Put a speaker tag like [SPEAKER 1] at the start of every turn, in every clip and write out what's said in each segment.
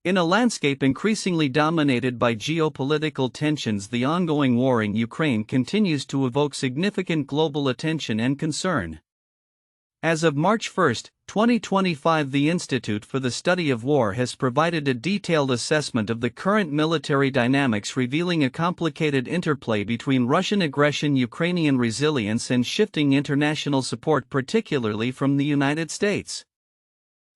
[SPEAKER 1] In a landscape increasingly dominated by geopolitical tensions, the ongoing war in Ukraine continues to evoke significant global attention and concern. As of March 1, 2025, the Institute for the Study of War has provided a detailed assessment of the current military dynamics, revealing a complicated interplay between Russian aggression, Ukrainian resilience, and shifting international support, particularly from the United States.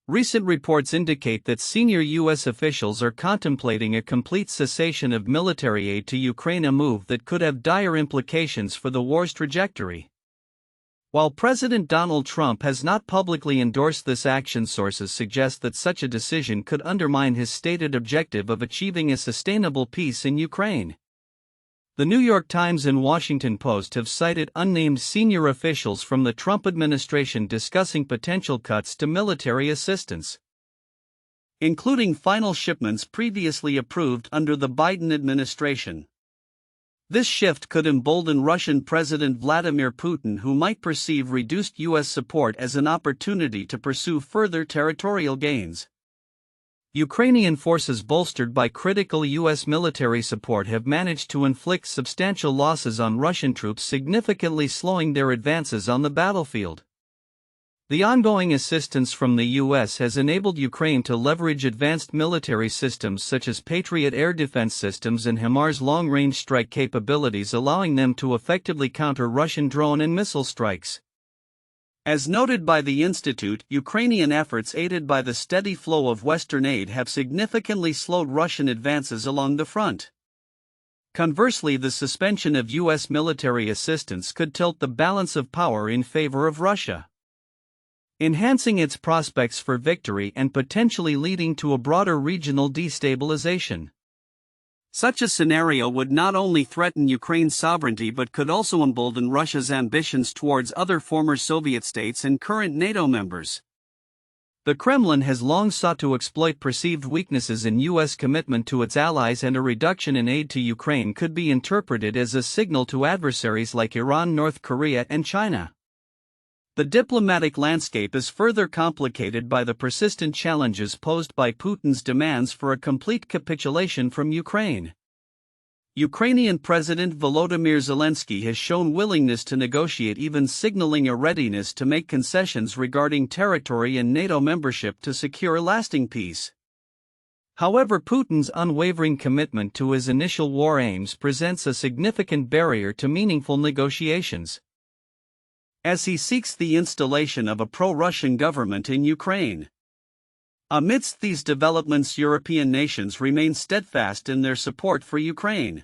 [SPEAKER 1] Recent reports indicate that senior U.S. officials are contemplating a complete cessation of military aid to Ukraine, a move that could have dire implications for the war's trajectory. While President Donald Trump has not publicly endorsed this action, sources suggest that such a decision could undermine his stated objective of achieving a sustainable peace in Ukraine. The New York Times and Washington Post have cited unnamed senior officials from the Trump administration discussing potential cuts to military assistance, including final shipments previously approved under the Biden administration. This shift could embolden Russian President Vladimir Putin, who might perceive reduced U.S. support as an opportunity to pursue further territorial gains. Ukrainian forces, bolstered by critical U.S. military support, have managed to inflict substantial losses on Russian troops, significantly slowing their advances on the battlefield. The ongoing assistance from the U.S. has enabled Ukraine to leverage advanced military systems such as Patriot air defense systems and HIMARS long-range strike capabilities, allowing them to effectively counter Russian drone and missile strikes. As noted by the Institute, Ukrainian efforts, aided by the steady flow of Western aid, have significantly slowed Russian advances along the front. Conversely, the suspension of U.S. military assistance could tilt the balance of power in favor of Russia, enhancing its prospects for victory and potentially leading to a broader regional destabilization. Such a scenario would not only threaten Ukraine's sovereignty but could also embolden Russia's ambitions towards other former Soviet states and current NATO members. The Kremlin has long sought to exploit perceived weaknesses in U.S. commitment to its allies, and a reduction in aid to Ukraine could be interpreted as a signal to adversaries like Iran, North Korea, and China. The diplomatic landscape is further complicated by the persistent challenges posed by Putin's demands for a complete capitulation from Ukraine. Ukrainian President Volodymyr Zelensky has shown willingness to negotiate, even signaling a readiness to make concessions regarding territory and NATO membership to secure lasting peace. However, Putin's unwavering commitment to his initial war aims presents a significant barrier to meaningful negotiations, as he seeks the installation of a pro-Russian government in Ukraine. Amidst these developments, European nations remain steadfast in their support for Ukraine.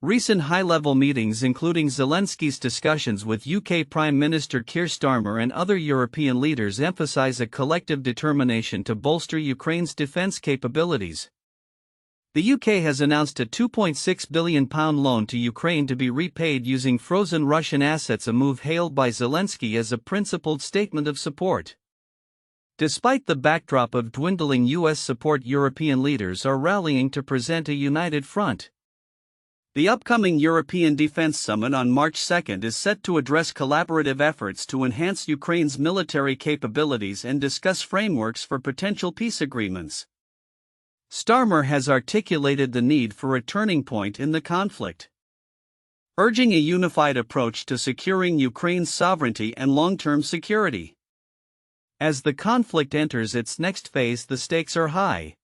[SPEAKER 1] Recent high-level meetings, including Zelensky's discussions with UK Prime Minister Keir Starmer and other European leaders, emphasize a collective determination to bolster Ukraine's defense capabilities. The UK has announced a £2.6 billion loan to Ukraine to be repaid using frozen Russian assets, a move hailed by Zelensky as a principled statement of support. Despite the backdrop of dwindling US support, European leaders are rallying to present a united front. The upcoming European Defense Summit on March 2 is set to address collaborative efforts to enhance Ukraine's military capabilities and discuss frameworks for potential peace agreements. Starmer has articulated the need for a turning point in the conflict, urging a unified approach to securing Ukraine's sovereignty and long-term security. As the conflict enters its next phase, the stakes are high.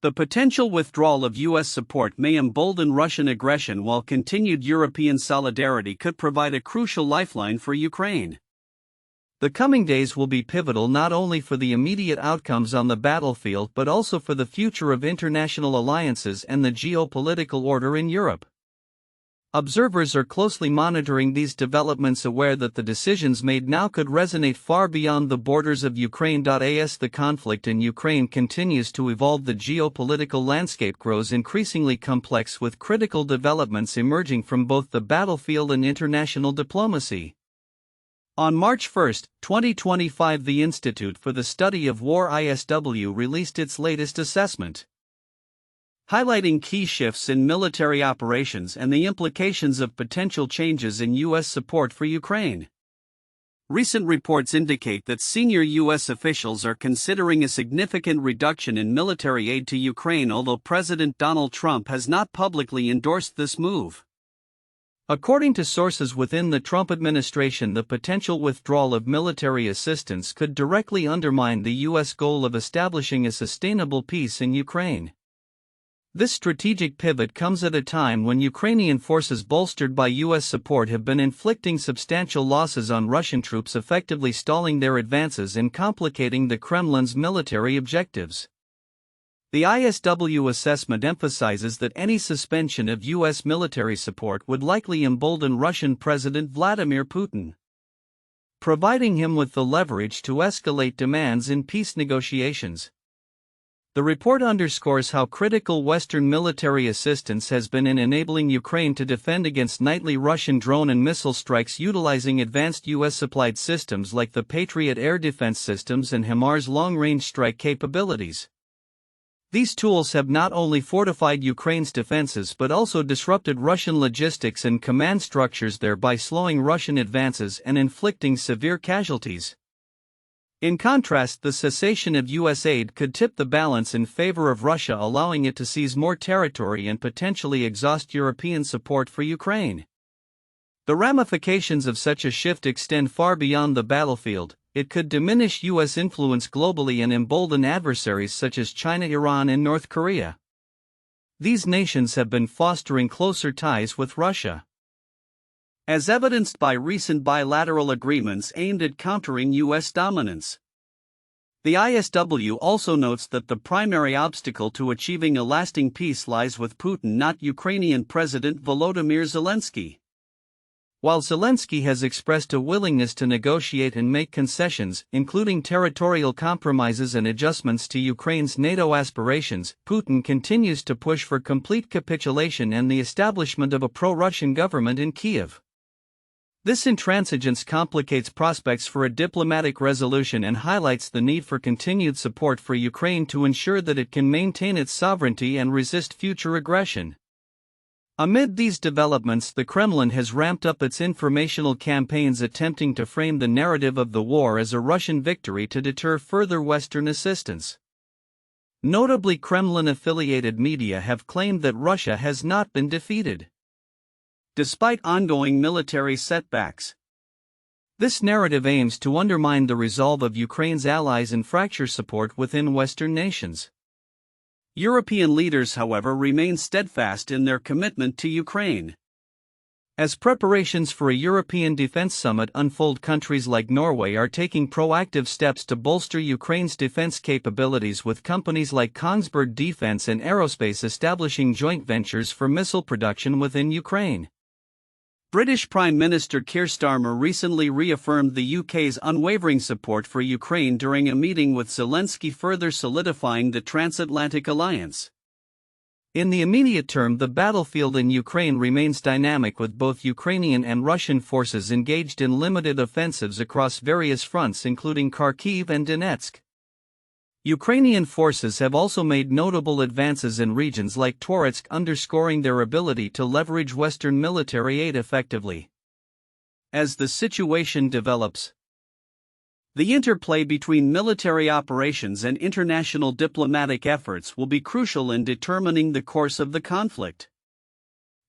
[SPEAKER 1] The potential withdrawal of U.S. support may embolden Russian aggression, while continued European solidarity could provide a crucial lifeline for Ukraine. The coming days will be pivotal not only for the immediate outcomes on the battlefield but also for the future of international alliances and the geopolitical order in Europe. Observers are closely monitoring these developments, aware that the decisions made now could resonate far beyond the borders of Ukraine. As the conflict in Ukraine continues to evolve, the geopolitical landscape grows increasingly complex, with critical developments emerging from both the battlefield and international diplomacy. On March 1, 2025, the Institute for the Study of War (ISW) released its latest assessment, highlighting key shifts in military operations and the implications of potential changes in U.S. support for Ukraine. Recent reports indicate that senior U.S. officials are considering a significant reduction in military aid to Ukraine, although President Donald Trump has not publicly endorsed this move. According to sources within the Trump administration, the potential withdrawal of military assistance could directly undermine the U.S. goal of establishing a sustainable peace in Ukraine. This strategic pivot comes at a time when Ukrainian forces bolstered by U.S. support have been inflicting substantial losses on Russian troops, effectively stalling their advances and complicating the Kremlin's military objectives. The ISW assessment emphasizes that any suspension of U.S. military support would likely embolden Russian President Vladimir Putin, providing him with the leverage to escalate demands in peace negotiations. The report underscores how critical Western military assistance has been in enabling Ukraine to defend against nightly Russian drone and missile strikes utilizing advanced U.S.-supplied systems like the Patriot air defense systems and HIMARS long-range strike capabilities. These tools have not only fortified Ukraine's defenses but also disrupted Russian logistics and command structures, thereby slowing Russian advances and inflicting severe casualties. In contrast, the cessation of U.S. aid could tip the balance in favor of Russia, allowing it to seize more territory and potentially exhaust European support for Ukraine. The ramifications of such a shift extend far beyond the battlefield. It could diminish U.S. influence globally and embolden adversaries such as China, Iran, and North Korea. These nations have been fostering closer ties with Russia, as evidenced by recent bilateral agreements aimed at countering U.S. dominance. The ISW also notes that the primary obstacle to achieving a lasting peace lies with Putin, not Ukrainian President Volodymyr Zelensky. While Zelensky has expressed a willingness to negotiate and make concessions, including territorial compromises and adjustments to Ukraine's NATO aspirations, Putin continues to push for complete capitulation and the establishment of a pro-Russian government in Kyiv. This intransigence complicates prospects for a diplomatic resolution and highlights the need for continued support for Ukraine to ensure that it can maintain its sovereignty and resist future aggression. Amid these developments, the Kremlin has ramped up its informational campaigns, attempting to frame the narrative of the war as a Russian victory to deter further Western assistance. Notably, Kremlin-affiliated media have claimed that Russia has not been defeated, despite ongoing military setbacks. This narrative aims to undermine the resolve of Ukraine's allies and fracture support within Western nations. European leaders, however, remain steadfast in their commitment to Ukraine. As preparations for a European defense summit unfold, countries like Norway are taking proactive steps to bolster Ukraine's defense capabilities, with companies like Kongsberg Defence and Aerospace establishing joint ventures for missile production within Ukraine. British Prime Minister Keir Starmer recently reaffirmed the UK's unwavering support for Ukraine during a meeting with Zelensky, further solidifying the transatlantic alliance. In the immediate term, the battlefield in Ukraine remains dynamic, with both Ukrainian and Russian forces engaged in limited offensives across various fronts, including Kharkiv and Donetsk. Ukrainian forces have also made notable advances in regions like Toretsk, underscoring their ability to leverage Western military aid effectively. As the situation develops, the interplay between military operations and international diplomatic efforts will be crucial in determining the course of the conflict.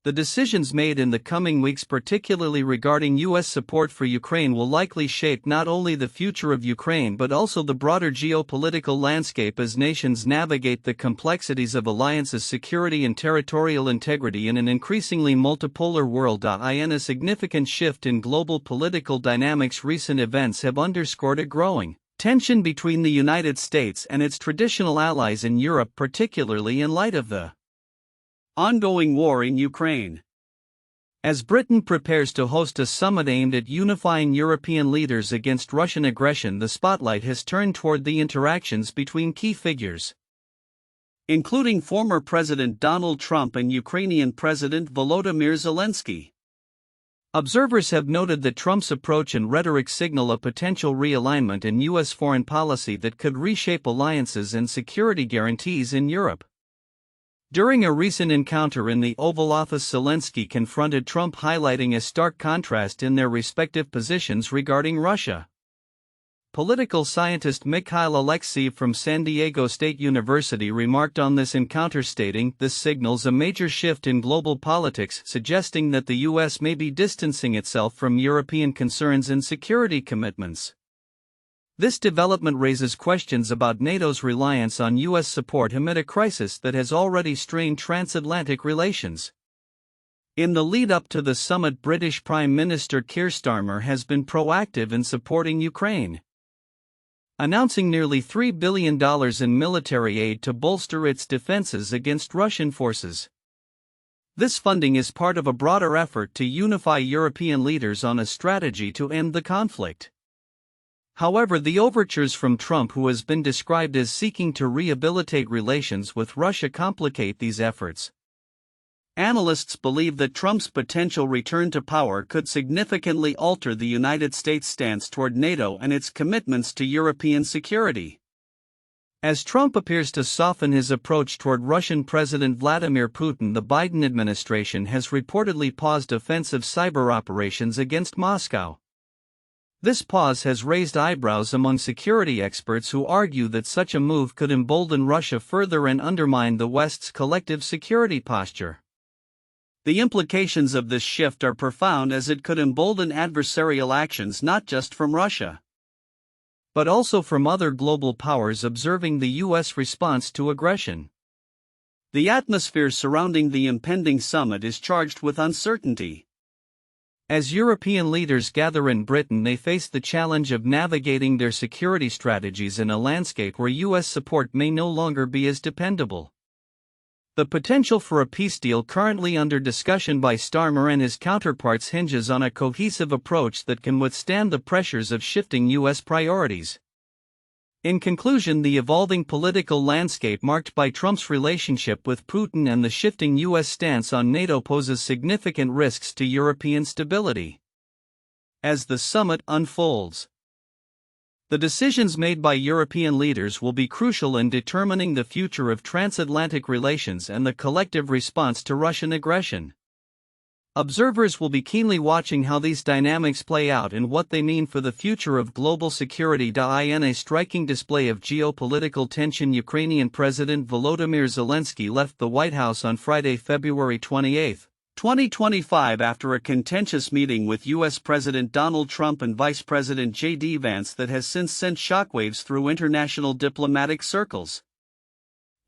[SPEAKER 1] The decisions made in the coming weeks, particularly regarding U.S. support for Ukraine, will likely shape not only the future of Ukraine but also the broader geopolitical landscape as nations navigate the complexities of alliances, security, and territorial integrity in an increasingly multipolar world. In a significant shift in global political dynamics, recent events have underscored a growing tension between the United States and its traditional allies in Europe, particularly in light of the ongoing war in Ukraine. As Britain prepares to host a summit aimed at unifying European leaders against Russian aggression, the spotlight has turned toward the interactions between key figures, including former President Donald Trump and Ukrainian President Volodymyr Zelensky. Observers have noted that Trump's approach and rhetoric signal a potential realignment in U.S. foreign policy that could reshape alliances and security guarantees in Europe. During a recent encounter in the Oval Office, Zelensky confronted Trump, highlighting a stark contrast in their respective positions regarding Russia. Political scientist Mikhail Alexeyev from San Diego State University remarked on this encounter, stating, "This signals a major shift in global politics, suggesting that the U.S. may be distancing itself from European concerns and security commitments." This development raises questions about NATO's reliance on U.S. support amid a crisis that has already strained transatlantic relations. In the lead-up to the summit, British Prime Minister Keir Starmer has been proactive in supporting Ukraine, announcing nearly $3 billion in military aid to bolster its defenses against Russian forces. This funding is part of a broader effort to unify European leaders on a strategy to end the conflict. However, the overtures from Trump, who has been described as seeking to rehabilitate relations with Russia, complicate these efforts. Analysts believe that Trump's potential return to power could significantly alter the United States' stance toward NATO and its commitments to European security. As Trump appears to soften his approach toward Russian President Vladimir Putin, the Biden administration has reportedly paused offensive cyber operations against Moscow. This pause has raised eyebrows among security experts, who argue that such a move could embolden Russia further and undermine the West's collective security posture. The implications of this shift are profound, as it could embolden adversarial actions not just from Russia, but also from other global powers observing the U.S. response to aggression. The atmosphere surrounding the impending summit is charged with uncertainty. As European leaders gather in Britain, they face the challenge of navigating their security strategies in a landscape where U.S. support may no longer be as dependable. The potential for a peace deal currently under discussion by Starmer and his counterparts hinges on a cohesive approach that can withstand the pressures of shifting U.S. priorities. In conclusion, the evolving political landscape marked by Trump's relationship with Putin and the shifting U.S. stance on NATO poses significant risks to European stability. As the summit unfolds, the decisions made by European leaders will be crucial in determining the future of transatlantic relations and the collective response to Russian aggression. Observers will be keenly watching how these dynamics play out and what they mean for the future of global security. In a striking display of geopolitical tension, Ukrainian President Volodymyr Zelensky left the White House on Friday, February 28, 2025, after a contentious meeting with U.S. President Donald Trump and Vice President J.D. Vance that has since sent shockwaves through international diplomatic circles.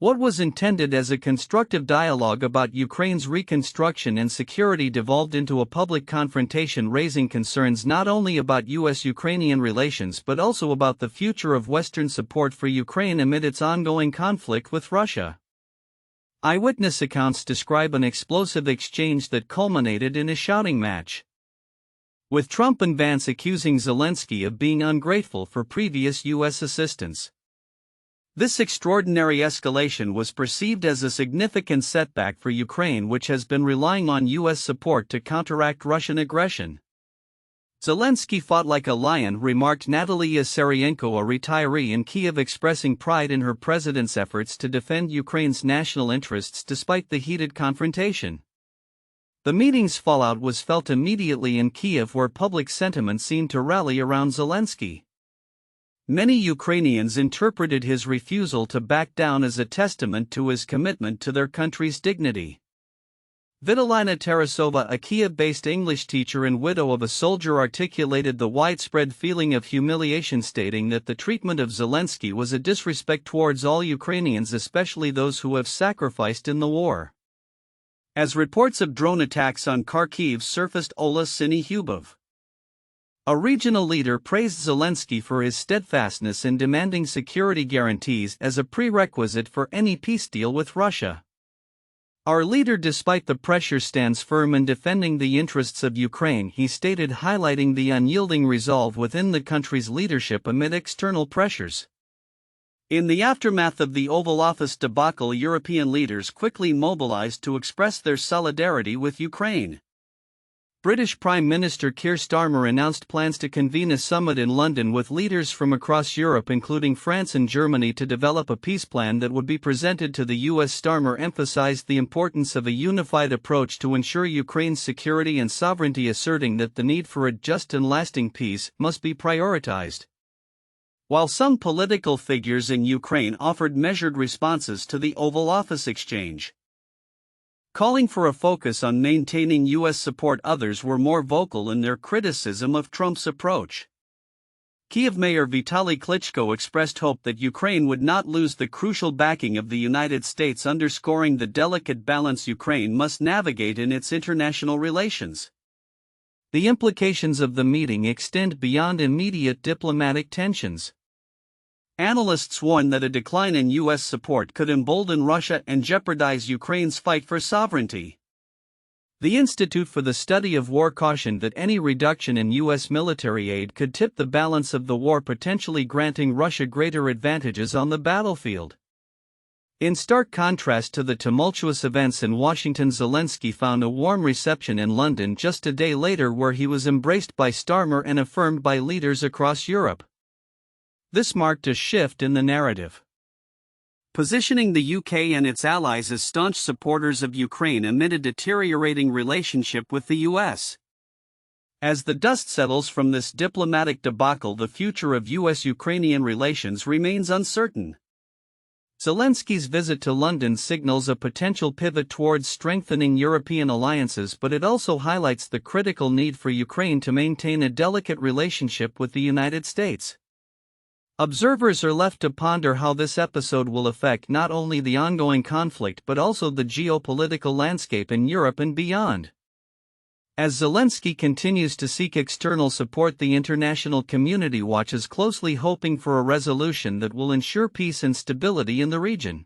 [SPEAKER 1] What was intended as a constructive dialogue about Ukraine's reconstruction and security devolved into a public confrontation, raising concerns not only about U.S.-Ukrainian relations but also about the future of Western support for Ukraine amid its ongoing conflict with Russia. Eyewitness accounts describe an explosive exchange that culminated in a shouting match, with Trump and Vance accusing Zelensky of being ungrateful for previous U.S. assistance. This extraordinary escalation was perceived as a significant setback for Ukraine, which has been relying on U.S. support to counteract Russian aggression. Zelensky fought like a lion, remarked Natalia Seryenko, a retiree in Kyiv, expressing pride in her president's efforts to defend Ukraine's national interests despite the heated confrontation. The meeting's fallout was felt immediately in Kyiv, where public sentiment seemed to rally around Zelensky. Many Ukrainians interpreted his refusal to back down as a testament to his commitment to their country's dignity. Vitalina Tarasova, a Kyiv-based English teacher and widow of a soldier, articulated the widespread feeling of humiliation, stating that the treatment of Zelensky was a disrespect towards all Ukrainians, especially those who have sacrificed in the war. As reports of drone attacks on Kharkiv surfaced, Ola Syniehubov, a regional leader, praised Zelensky for his steadfastness in demanding security guarantees as a prerequisite for any peace deal with Russia. "Our leader, despite the pressure, stands firm in defending the interests of Ukraine," he stated, highlighting the unyielding resolve within the country's leadership amid external pressures. In the aftermath of the Oval Office debacle, European leaders quickly mobilized to express their solidarity with Ukraine. British Prime Minister Keir Starmer announced plans to convene a summit in London with leaders from across Europe, including France and Germany, to develop a peace plan that would be presented to the US. Starmer emphasized the importance of a unified approach to ensure Ukraine's security and sovereignty, asserting that the need for a just and lasting peace must be prioritized. While some political figures in Ukraine offered measured responses to the Oval Office exchange, calling for a focus on maintaining U.S. support, others were more vocal in their criticism of Trump's approach. Kyiv Mayor Vitaly Klitschko expressed hope that Ukraine would not lose the crucial backing of the United States, underscoring the delicate balance Ukraine must navigate in its international relations. The implications of the meeting extend beyond immediate diplomatic tensions. Analysts warn that a decline in U.S. support could embolden Russia and jeopardize Ukraine's fight for sovereignty. The Institute for the Study of War cautioned that any reduction in U.S. military aid could tip the balance of the war, potentially granting Russia greater advantages on the battlefield. In stark contrast to the tumultuous events in Washington, Zelensky found a warm reception in London just a day later, where he was embraced by Starmer and affirmed by leaders across Europe. This marked a shift in the narrative, positioning the UK and its allies as staunch supporters of Ukraine amid a deteriorating relationship with the US. As the dust settles from this diplomatic debacle, the future of US-Ukrainian relations remains uncertain. Zelensky's visit to London signals a potential pivot towards strengthening European alliances, but it also highlights the critical need for Ukraine to maintain a delicate relationship with the United States. Observers are left to ponder how this episode will affect not only the ongoing conflict but also the geopolitical landscape in Europe and beyond. As Zelensky continues to seek external support, the international community watches closely, hoping for a resolution that will ensure peace and stability in the region.